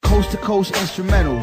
Coast to coast instrumental.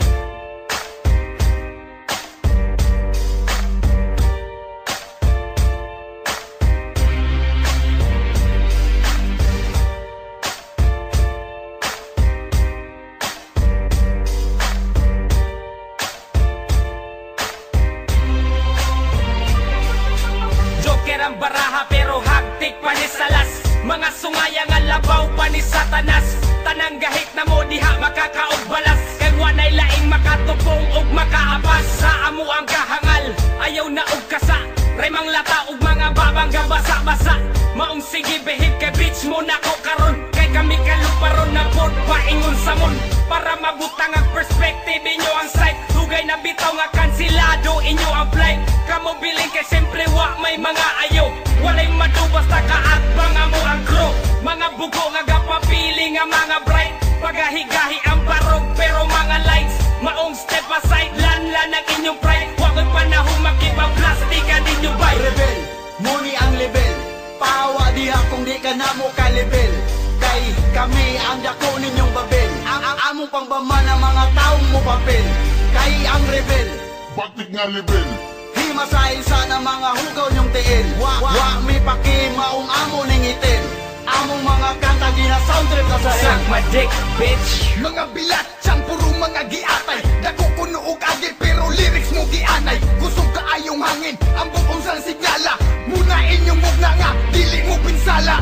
Joker ang baraha pero hagtik pa ni salas. Mga sungaya nga labaw pa ni satanas. Tanang gahit na mo diha makakaog balas. Kay wanay laing makatupong ug makaapas. Sa amo ang kahangal, ayaw na og kasa. Remang lata ug mga babang gabasa-basa. Maong sige behib kay bitch mo nako karon. Kay kami kaluparon na pod paingon sa mon. Para mabutang ang perspective inyo ang sight. Hugay na bitaw nga kansilado inyo ang flight. Kamo biling kay siyempre wa may mga ayaw. Walay madubas ta kaatbang amo ang crew. Mga bugo nga gapapili nga mga bright. Pagahigahi ang barog pero mga lights. Maong step aside lanlan ang inyong pride. Wa ko'y panahon makipag-plastika ninyo bay. Rebel, muni ang level. Pahawa diha kung di ka na mo ka-level. Kay kami ang dako ninyong babel. Ang among pangbama ng mga taong mo papel. Kay ang rebel, bakit nga level? himasay sana mga hugaw nyong tiil. Wa mi paki maong amo ning itin. Among mga kanta gina soundtrack na sa Suck my dick, bitch. Mga bilat, siyang puro mga giatay. Dako kuno og agi pero lyrics mo gianay. Kusog kaayong hangin, ang bukong sang signala. Muna inyong mugna nga, dili mo pinsala.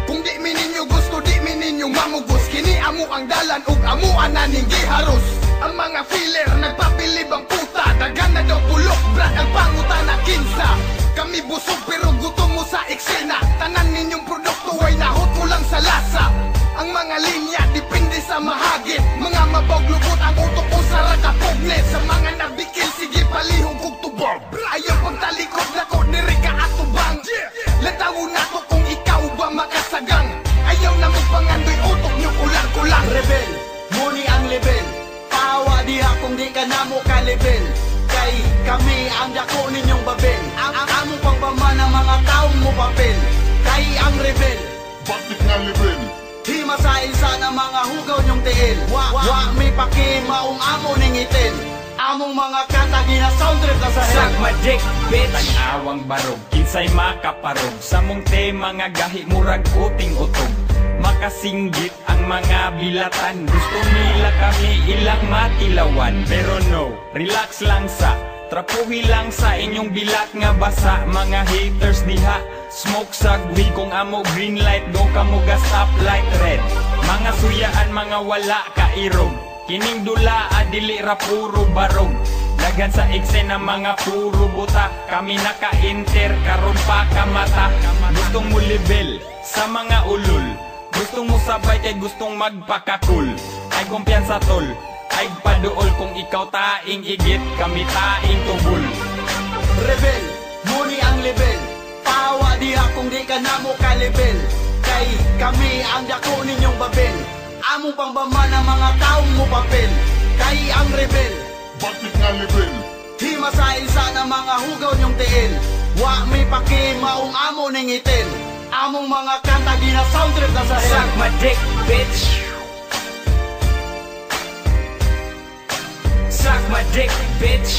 Kung di mi ninyo gusto, di mi ninyo mamugos. Kini amo ang dalan ug amo ananing giharos. Ang mga filler nagpapilib ang puta. Dagan na daw bulok, brad ang panguta na kinsa. Kami busog pero gutom mo sa eksena. Tanan ninyong produkto ay nahot mo lang sa lasa. Ang mga linya depende sa mahagit. Mga mabawglubot ang utok ko sa rakapogne. Sa mga nabikil sige palihog kog tubag. Ayaw pagtalikod na ko diri ka atubang. Latawo na to kung ikaw ba makasagang. Ayaw na magpangandoy utok nyo kulang-kulang. rebel, muni ang level. Pahawa diha kung di ka na mo ka-level. Kay kami ang dako ninyong babel. Ang among pangbama ng mga taong mo papel. Kay ang rebel, Bakit nga level? himasay sana mga hugaw nyong tiil. Wa mi paki maong amo ning itin. Among mga kanta gina soundtrack na sa Suck hell. my dick, bitch. Tag-awang barog, kinsay makaparog. Sa mong tema nga gahi murag uting utog. Makasinggit ang mga bilatan. Gusto nila kami ilang matilawan. Pero no, relax lang sa trapuhi lang sa inyong bilat nga basa. Mga haters diha, smoke sa weed. Kung amo green light, go kamo ga stoplight red. Mga suyaan, mga wala kairog. Kining dula adili ra puro barog. Dagan sa eksena mga puro buta. Kami naka-enter karon pa kamata. Gustong mo level sa mga ulul. Gustong mo sabay kay gustong magpakakul. Ay kumpiyansa tol, ay paduol. Kung ikaw taing igit, kami taing tubul. Rebel, muni ang level. Pahawa diha kung di ka na mo ka-level. Kay kami ang dako ninyong babel. Among pangbama ng mga taong mo papel. Kay ang rebel, Bakit nga level? himasay sana mga hugaw nyong tiil. Wa mi paki maong amo ning itin. Among mga kanta gina soundtrack na sa hell. Suck my dick, bitch. Suck my dick, bitch.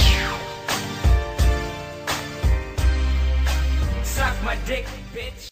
Suck my dick, bitch.